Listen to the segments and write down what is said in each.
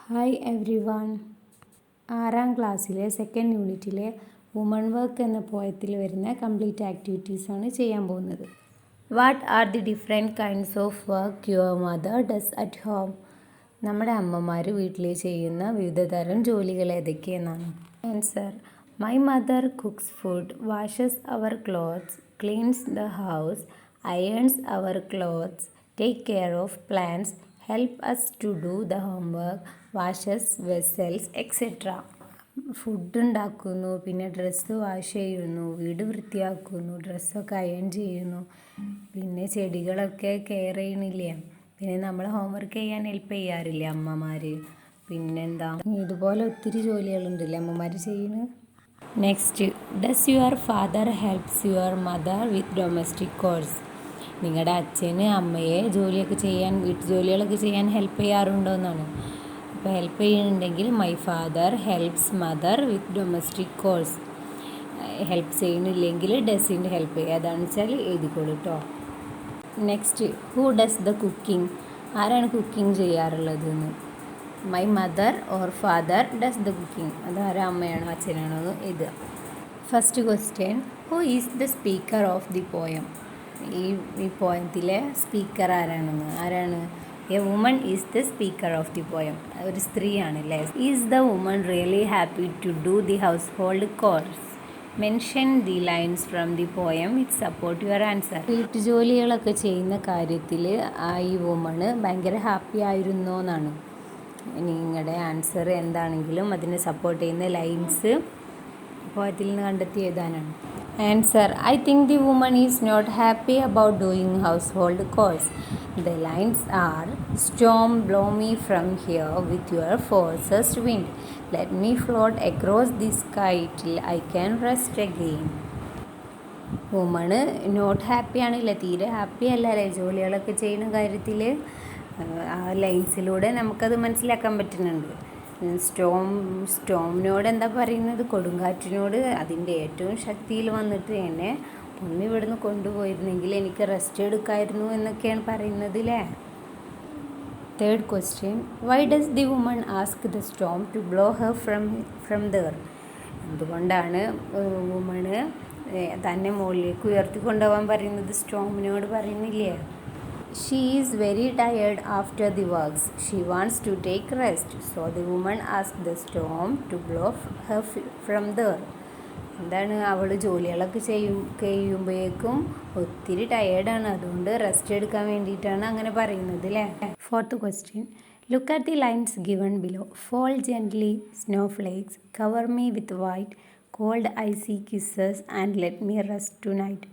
Hi every one. 6ാം ക്ലാസ്സിലെ second യൂണിറ്റിലെ woman work എന്ന പോയത്തിൽ വരുന്ന കംപ്ലീറ്റ് ആക്ടിവിറ്റീസാണ് ചെയ്യാൻ പോകുന്നത്. What are the different kinds of work your mother does at home? നമ്മുടെ അമ്മമാർ വീട്ടിൽ ചെയ്യുന്ന വിവിധ തരം ജോലികൾ ഏതൊക്കെയെന്നാണ്. Answer: my mother cooks food, washes her clothes, cleans the house, irons her clothes, take care of plants, help us to do the homework, washes vessels etcetera. Food ഉണ്ടാക്കുന്നു, പിന്നെ ഡ്രസ്സ് വാഷ് ചെയ്യുന്നു, വീട് വൃത്തിയാക്കുന്നു, ഡ്രസ്സൊക്കെ അയൺ ചെയ്യുന്നു, പിന്നെ ചെടികളൊക്കെ care ചെയ്യണില്ലേ, പിന്നെ നമ്മൾ ഹോംവർക്ക് ചെയ്യാൻ ഹെൽപ്പ് ചെയ്യാറില്ലേ അമ്മമാർ. പിന്നെന്താ, ഇതുപോലെ ഒത്തിരി ജോലികളുണ്ടല്ലേ അമ്മമാർ ചെയ്യുന്നത്. Next, does your father helps your mother with domestic course? നിങ്ങളുടെ അച്ഛന് അമ്മയെ ജോലിയൊക്കെ ചെയ്യാൻ, വീട്ടു ജോലികളൊക്കെ ചെയ്യാൻ ഹെൽപ്പ് ചെയ്യാറുണ്ടോ എന്നാണ്. അപ്പോൾ ഹെൽപ്പ് ചെയ്യുന്നുണ്ടെങ്കിൽ my father helps mother with domestic chores. Help ചെയ്യുന്നില്ലെങ്കിൽ ഡസിൻ്റെ ഹെൽപ്പ് ഏതാണെന്ന് വെച്ചാൽ എഴുതിക്കോളൂ കേട്ടോ. Next, who does the cooking? ആരാണ് കുക്കിംഗ് ചെയ്യാറുള്ളതെന്ന്. My mother or father does the cooking. അതാരാ, അമ്മയാണോ അച്ഛനാണോ എന്ന് എഴുതുക. First question, who is the speaker of the poem? ഈ പോയത്തിലെ സ്പീക്കർ ആരാണ്? A woman is the speaker of the poem. ഒരു സ്ത്രീയാണല്ലേ. Is the woman really happy to do the house hold chores? Mention the lines from the poem which support your answer. വീട്ടുജോലികളൊക്കെ ചെയ്യുന്ന കാര്യത്തിൽ ഈ woman ഭയങ്കര happy ആയിരുന്നോ എന്നാണ്. നിങ്ങളുടെ ആൻസർ എന്താണെങ്കിലും അതിനെ സപ്പോർട്ട് ചെയ്യുന്ന ലൈൻസ് പോയത്തിൽ നിന്ന് കണ്ടെത്തി എഴുതാനാണ്. Answer: I think the woman is not happy about doing household chores. The lines are: Storm, blow me from here with your forcest wind. Let me float across the sky till I can rest again. Woman not happy ആണില്ല, തീരെ happy അല്ലേ ജോലികളൊക്കെ ചെയ്യുന്ന കാര്യത്തിൽ. ആ ലൈൻസിലൂടെ നമുക്കത് മനസ്സിലാക്കാൻ പറ്റുന്നുണ്ട്. സ്റ്റോമിനോട് എന്താ പറയുന്നത്? കൊടുങ്കാറ്റിനോട് അതിൻ്റെ ഏറ്റവും ശക്തിയിൽ വന്നിട്ട് എന്നെ ഇവിടുന്ന് കൊണ്ടുപോയിരുന്നെങ്കിൽ എനിക്ക് റെസ്റ്റ് എടുക്കായിരുന്നു എന്നൊക്കെയാണ് പറയുന്നത് അല്ലേ. Third question, why does the woman ask the storm to blow her from there? എന്തുകൊണ്ടാണ് വുമണ് തന്നെ മുകളിലേക്ക് ഉയർത്തിക്കൊണ്ടുപോകാൻ പറയുന്നത്? സ്റ്റോമിനോട് പറയുന്നില്ലേ. She is very tired after the works. She wants to take rest. So the woman asked the storm to blow her from there. എന്താണ്, അവൾ ജോലികളൊക്കെ കഴിയുമ്പോഴേക്കും ഒത്തിരി ടയേർഡാണ്, അതുകൊണ്ട് റെസ്റ്റ് എടുക്കാൻ വേണ്ടിയിട്ടാണ് അങ്ങനെ പറയുന്നത് അല്ലേ. Fourth question, look at the lines given below. Fall gently, snowflakes, cover me with white, cold icy kisses and let me rest tonight.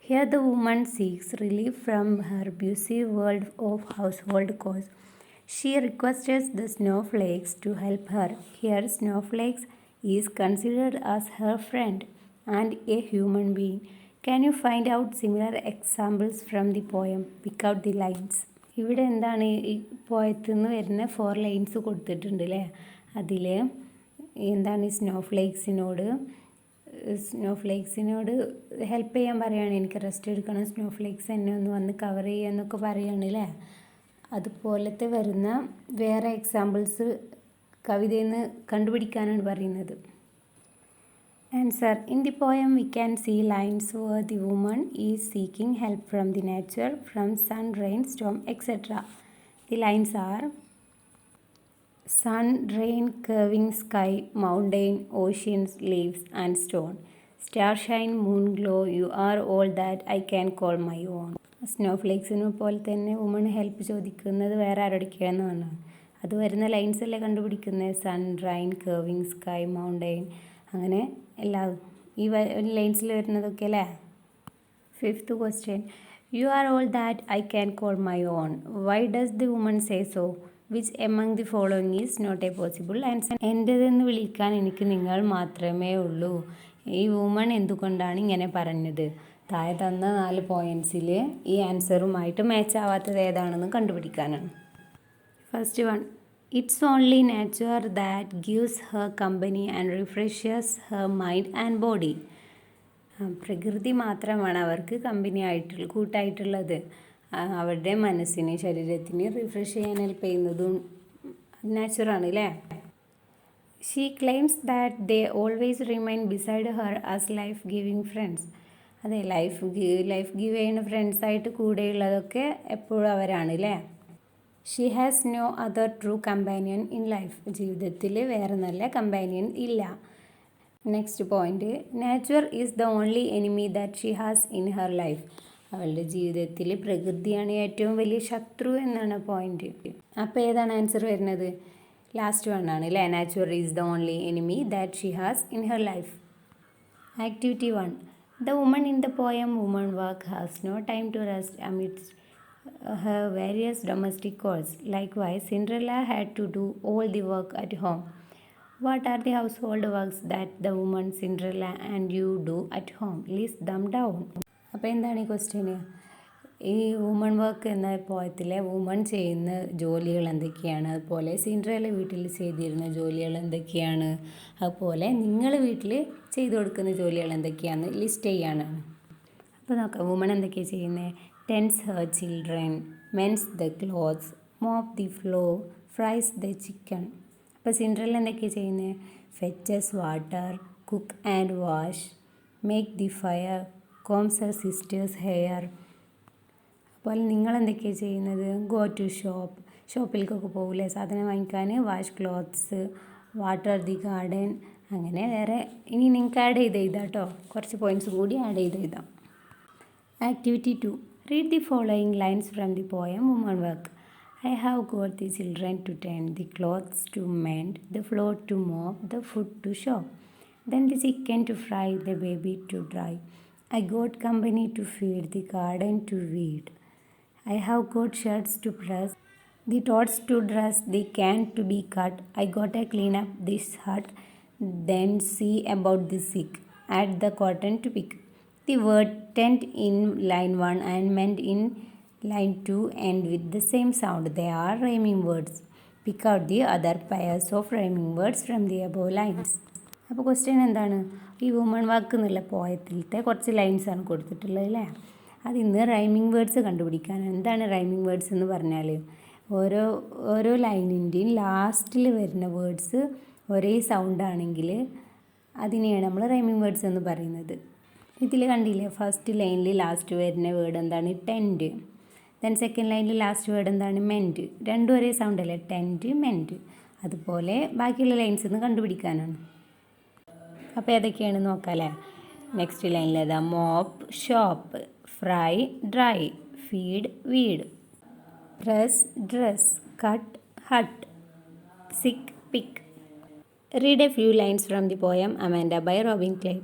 Here the woman seeks relief from her busy world of household chores. She requests the snowflakes to help her. Here snowflakes is considered as her friend and a human being. Can you find out similar examples from the poem? Pick out the lines. ഇവിടെ എന്താണ്, ഈ പോയത്തിൽ നിന്ന് വരുന്ന 4 lines കൊടുത്തിട്ടുണ്ട് അല്ലേ. അതിൽ എന്താണ്, ഈ സ്നോഫ്ലേക്സിനോട് ഹെൽപ്പ് ചെയ്യാൻ പറയുകയാണ്. എനിക്ക് റെസ്റ്റ് എടുക്കണം, സ്നോഫ്ലേക്സ് എന്നെ ഒന്ന് വന്ന് കവർ ചെയ്യുക എന്നൊക്കെ പറയുകയാണ് അല്ലേ. അതുപോലത്തെ വരുന്ന വേറെ എക്സാമ്പിൾസ് കവിതയിൽ നിന്ന് കണ്ടുപിടിക്കാനാണ് പറയുന്നത്. Answer: in the poem we can see lines where the woman is seeking help from the nature, from sun, rain, storm etcetera. The lines are: sun, rain, curving sky, mountain, oceans, leaves and stone. Starshine, moon glow, you are all that I can call my own. സ്നോഫ്ലേക്സിനെ പോലെ തന്നെ woman help ചോദിക്കുന്നത് വേറെ ആരോടൊക്കെയാണെന്ന് പറഞ്ഞു. അത് വരുന്ന lines അല്ലേ കണ്ടുപിടിക്കുന്നത്. Sun, rain, curving sky, mountain, അങ്ങനെ എല്ലാം ഈ ലൈൻസിൽ വരുന്നതൊക്കെ അല്ലേ. Fifth question, you are all that I can call my own. Why does the woman say so? Which among the following is not a possible answer? എൻ്റെതെന്ന് വിളിക്കാൻ എനിക്ക് നിങ്ങൾ മാത്രമേ ഉള്ളൂ. ഈ വുമൺ എന്തുകൊണ്ടാണ് ഇങ്ങനെ പറഞ്ഞത്? താഴെ തന്ന 4 പോയിൻറ്റ്സിൽ ഈ ആൻസറുമായിട്ട് മാച്ച് ആവാത്തത് ഏതാണെന്ന് കണ്ടുപിടിക്കാനാണ്. First one, it's only nature that gives her company and refreshes her mind and body. പ്രകൃതി മാത്രമാണ് അവർക്ക് കൂട്ടായിട്ടുള്ളത്. അവരുടെ മനസ്സിന്, ശരീരത്തിന് റിഫ്രഷ് ചെയ്യാൻ ഹെൽപ്പ് ചെയ്യുന്നതും നാച്ചുറാണ് അല്ലേ. She claims that they always remain beside her as life giving friends. അതെ, ലൈഫ് ഗിവ് ചെയ്യുന്ന ഫ്രണ്ട്സായിട്ട് കൂടെയുള്ളതൊക്കെ എപ്പോഴും അവരാണ് അല്ലേ. She has no other true companion in life. ജീവിതത്തിൽ വേറെ നല്ല കമ്പാനിയൻ ഇല്ല. Next point, nature is the only enemy that she has in her life. അവളുടെ ജീവിതത്തിൽ പ്രകൃതിയാണ് ഏറ്റവും വലിയ ശത്രു എന്നാണ് പോയിന്റ്. അപ്പോൾ ഏതാണ് ആൻസർ വരുന്നത്? ലാസ്റ്റ് വൺ ആണ് അല്ലേ. Nature is the only enemy that she has in her life. Activity 1. The woman in the poem Woman Work has no time to rest amidst her various domestic chores. Likewise, Cinderella had to do all the work at home. What are the household works that the woman Cinderella and you do at home? List them down. അപ്പോൾ എന്താണ് ഈ question? ഈ woman work എന്ന പോയത്തിലെ woman ചെയ്യുന്ന ജോലികൾ എന്തൊക്കെയാണ്, അതുപോലെ Cinderella വീട്ടിൽ ചെയ്തിരുന്ന ജോലികൾ എന്തൊക്കെയാണ്, അതുപോലെ നിങ്ങൾ വീട്ടിൽ ചെയ്തു കൊടുക്കുന്ന ജോലികൾ എന്തൊക്കെയാണെന്ന് ലിസ്റ്റ് ചെയ്യാനാണ്. അപ്പോൾ നോക്കാം, വുമൺ എന്തൊക്കെയാണ് ചെയ്യുന്നത്? Tends her children, mends the clothes, mop the floor, fries the chicken. അപ്പോൾ സിൻഡ്രല്ല എന്തൊക്കെയാണ് ചെയ്യുന്നത്? Fetches water, cook and wash, make the fire, combs her sisters' hair. അപ്പോൾ നിങ്ങൾ എന്തൊക്കെയാണ് ചെയ്യുന്നത്? ഗോ ടു ഷോപ്പിലേക്കൊക്കെ പോകില്ലേ സാധനം വാങ്ങിക്കാൻ, wash clothes, water the garden. അങ്ങനെ വേറെ ഇനി നിങ്ങൾക്ക് ആഡ് ചെയ്ത് എഴുതാം കേട്ടോ, കുറച്ച് പോയിൻറ്റ്സ് കൂടി ആഡ് ചെയ്ത് എഴുതാം. Activity 2. Read the following lines from the poem woman work. I have got the children to tend, the clothes to mend, the floor to mop, the food to shop, then the chicken to fry, the baby to dry. I got company to feed, the garden to weed. I have got shirts to press, the tots to dress, the can to be cut. I got to clean up this hut, then see about the sick, add the cotton to pick. The word tent in line 1 and mend in line 2 end with the same sound. They are rhyming words. Pick out the other pairs of rhyming words from the above lines. അപ്പോൾ question എന്താണ്? ഈ woman വാക്ക് എന്നുള്ള പോയത്തിലത്തെ കുറച്ച് ലൈൻസാണ് കൊടുത്തിട്ടുള്ളത് അല്ലേ. അതിന്ന് rhyming words കണ്ടുപിടിക്കാനാണ്. എന്താണ് rhyming words എന്ന് പറഞ്ഞാൽ, ഓരോ ലൈനിൻ്റെയും ലാസ്റ്റിൽ വരുന്ന വേർഡ്സ് ഒരേ സൗണ്ട് ആണെങ്കിൽ അതിനെയാണ് നമ്മൾ റൈമിംഗ് വേർഡ്സ് എന്ന് പറയുന്നത്. ഇതിൽ കണ്ടില്ലേ, ഫസ്റ്റ് ലൈനിൽ ലാസ്റ്റ് വരുന്ന വേർഡ് എന്താണ്? ടെൻറ്റ്. ദെൻ സെക്കൻഡ് ലൈനിൽ ലാസ്റ്റ് വേർഡ് എന്താണ്? മെൻറ്റ്. രണ്ടും ഒരേ സൗണ്ട് അല്ലേ, ടെൻറ്റ് മെൻറ്റ്. അതുപോലെ ബാക്കിയുള്ള ലൈൻസ് ഒന്ന് കണ്ടുപിടിക്കാനാണ്. അപ്പോൾ ഏതൊക്കെയാണ് നോക്കാം അല്ലേ. നെക്സ്റ്റ് ലൈനിൽ ഏതാ? Mop shop, fry dry, feed weed, press dress, cut hut, sick pick. Read a few lines from the poem Amanda by Robin Klein.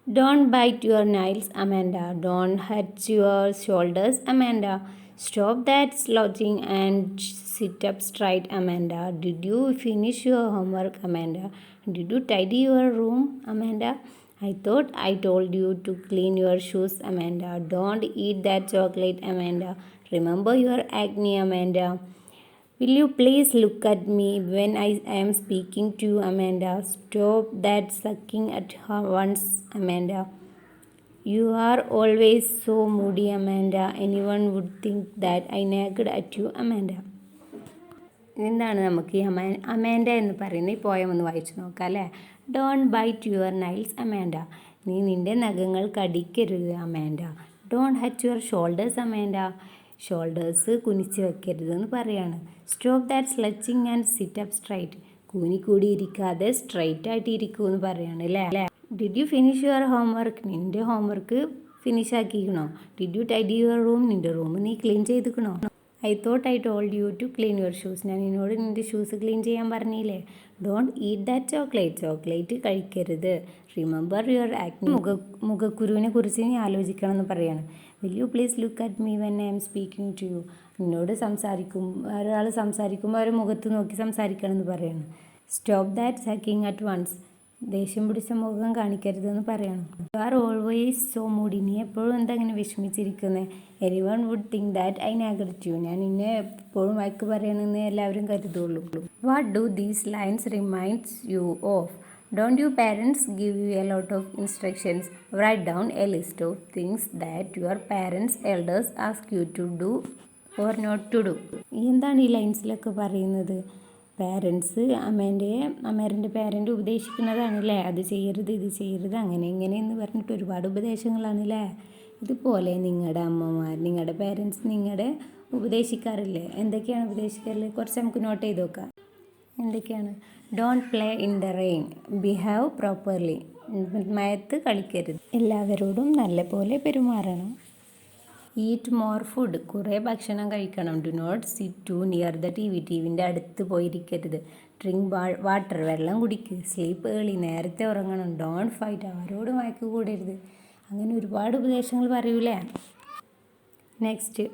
Don't bite your nails, Amanda. Don't hurt your shoulders, Amanda. Stop that slouching and sit up straight, Amanda. Did you finish your homework, Amanda? Did you tidy your room, Amanda? I thought I told you to clean your shoes, Amanda. Don't eat that chocolate, Amanda. Remember your acne, Amanda. Will you please look at me when I am speaking to you, Amanda? Stop that sucking at once, Amanda. You are always so moody, Amanda. Anyone would think that I nagged at you, Amanda. എന്താണ് നമുക്ക് ഈ Amanda എന്ന് പറയുന്ന ഈ poem ഒന്ന് വായിച്ചു നോക്കാം അല്ലേ. Don't bite your nails, Amanda. നീ നിൻ്റെ നഖങ്ങൾ കടിക്കരുത്, Amanda. Don't hunch your shoulders, Amanda. Shoulders കുനിച്ച് വെക്കരുതെന്ന് പറയാണ്. Stop that slouching and sit up straight. കൂനിക്കൂടി ഇരിക്കാതെ സ്ട്രൈറ്റ് ആയിട്ട് ഇരിക്കൂ എന്ന് പറയാണ് അല്ലേ. Did you finish your homework. നിൻ്റെ ഹോംവർക്ക് ഫിനിഷ് ആക്കിക്കണോ? Did you tidy your room. നിൻ്റെ റൂം നീ ക്ലീൻ ചെയ്തിക്കണോ? I thought I told you to clean your shoes. ഞാൻ നിന്നോട് നിൻ്റെ ഷൂസ് ക്ലീൻ ചെയ്യാൻ പറഞ്ഞില്ലേ. Don't eat that chocolate. Chocolate കഴിക്കരുത്. Remember your acne. മുഖക്കുരുവിനെ കുറിച്ച് നീ ആലോചിക്കണം എന്ന് പറയാണ്. Will you please look at me when I'm speaking to you. നിന്നോട് ഒരാൾ സംസാരിക്കുമ്പോൾ അവരെ മുഖത്ത് നോക്കി സംസാരിക്കണം എന്ന് പറയാണ്. Stop that sulking at once. ദേഷ്യം പിടിച്ച മുഖം കാണിക്കരുതെന്ന് പറയണം. You are always so moody. നീ എപ്പോഴും എന്താ ഇങ്ങനെ വിഷമിച്ചിരിക്കുന്നത്. Anyone would think that I nagged you. ഞാൻ നിന്നെ എപ്പോഴും വഴക്ക് പറയണമെന്ന് എല്ലാവരും കരുതുള്ളൂ. What do these lines reminds you of? Don't your parents give you a lot of instructions? Write down a list of things that your parents, elders ask you to do or not to do. എന്താണ് ഈ ലൈൻസിലൊക്കെ പറയുന്നത്? Parents അമേരൻ്റെ parent ഉപദേശിക്കുന്നതാണ് അല്ലേ, അത് ചെയ്യരുത് ഇത് ചെയ്യരുത് അങ്ങനെ ഇങ്ങനെയെന്ന് പറഞ്ഞിട്ട് ഒരുപാട് ഉപദേശങ്ങളാണ് അല്ലേ. ഇതുപോലെ നിങ്ങളുടെ അമ്മമാർ നിങ്ങളുടെ പാരൻസ് നിങ്ങളുടെ ഉപദേശിക്കാറില്ലേ? എന്തൊക്കെയാണ് ഉപദേശിക്കാറില്ലേ? കുറച്ച് നമുക്ക് നോട്ട് ചെയ്ത് നോക്കാം. എന്തൊക്കെയാണ്? Don't play in the rain, behave properly, മയത്ത് കളിക്കരുത്, എല്ലാവരോടും നല്ല പോലെ പെരുമാറണം, ഈറ്റ് മോർ ഫുഡ്, കുറേ ഭക്ഷണം കഴിക്കണം, do not sit to near the T V, ടിവിൻ്റെ അടുത്ത് പോയിരിക്കരുത്, ഡ്രിങ്ക് വാട്ടർ, വെള്ളം കുടിക്കുക, സ്ലീപ്പ് ഏർലി, നേരത്തെ ഉറങ്ങണം, ഡോണ്ട് ഫൈറ്റ്, ആരോടും വഴക്ക് കൂടരുത്, അങ്ങനെ ഒരുപാട് ഉപദേശങ്ങൾ പറയൂലേ. Next,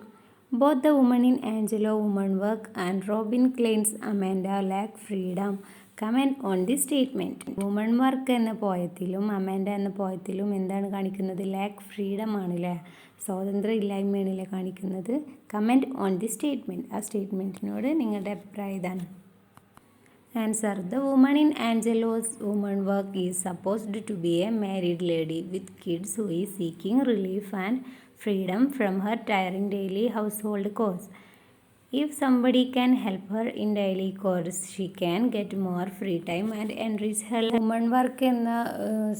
both the woman in Angelou woman work and Robin Klein's Amanda lack freedom, comment on the statement. Woman work എന്ന പോയത്തിലും അമാൻഡ എന്ന പോയത്തിലും എന്താണ് കാണിക്കുന്നത്? ലാക്ക് ഫ്രീഡം ആണല്ലേ, സ്വാതന്ത്ര്യം ഇല്ലായ്മയാണല്ലേ കാണിക്കുന്നത്. കമൻറ്റ് ഓൺ ദി സ്റ്റേറ്റ്മെൻറ്റ്, ആ സ്റ്റേറ്റ്മെൻറ്റിനോട് നിങ്ങളുടെ അഭിപ്രായം ഇതാണ്. Answer, the woman in Angelou's woman work is supposed to be a married lady with kids who is seeking relief and freedom from her tiring daily household chores. If somebody can help her in daily chores, she can get more free time and enrich her life. Woman work എന്ന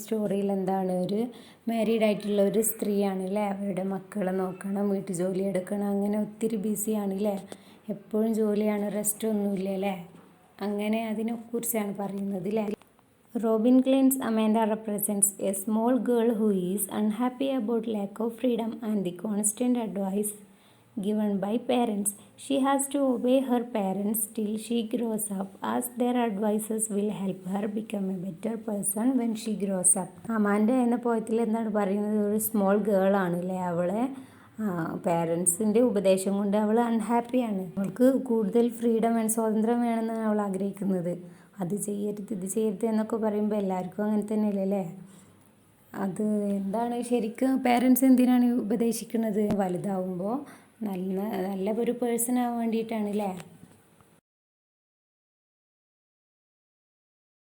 സ്റ്റോറിയിൽ എന്താണ്, ഒരു married ആയിട്ടുള്ള ഒരു സ്ത്രീയാണ് അല്ലേ, അവരുടെ മക്കളെ നോക്കണം, വീട്ടു ജോലി എടുക്കണം, അങ്ങനെ ഒത്തിരി ബിസിയാണ് അല്ലേ, എപ്പോഴും ജോലിയാണ്, റെസ്റ്റ് ഒന്നുമില്ല അല്ലേ, അങ്ങനെ അതിനെക്കുറിച്ചാണ് പറയുന്നത് അല്ലേ. Robin Klein's Amanda represents a small girl who is unhappy about lack of freedom and the constant advice given by parents. She has to obey her parents till she grows up, as their advices will help her become a better person when she grows up. Amanda എന്ന പോയത്തിൽ എന്താണ് പറയുന്നത്? ഒരു small girl ആണല്ലേ, അവളെ പാരൻസിൻ്റെ ഉപദേശം കൊണ്ട് അവൾ അൺഹാപ്പിയാണ്, അവൾക്ക് കൂടുതൽ ഫ്രീഡം വേണം, സ്വാതന്ത്ര്യം വേണമെന്നാണ് അവൾ ആഗ്രഹിക്കുന്നത്. അത് ചെയ്യരുത് ഇത് ചെയ്യരുത് എന്നൊക്കെ പറയുമ്പോൾ എല്ലാവർക്കും അങ്ങനെ തന്നെയല്ലേ അല്ലേ. അത് എന്താണ് ശരിക്കും പാരൻസ് എന്തിനാണ് ഉപദേശിക്കുന്നത്? വലുതാവുമ്പോൾ നല്ല ഒരു പേഴ്സൺ ആവാൻ വേണ്ടിയിട്ടാണ് അല്ലേ.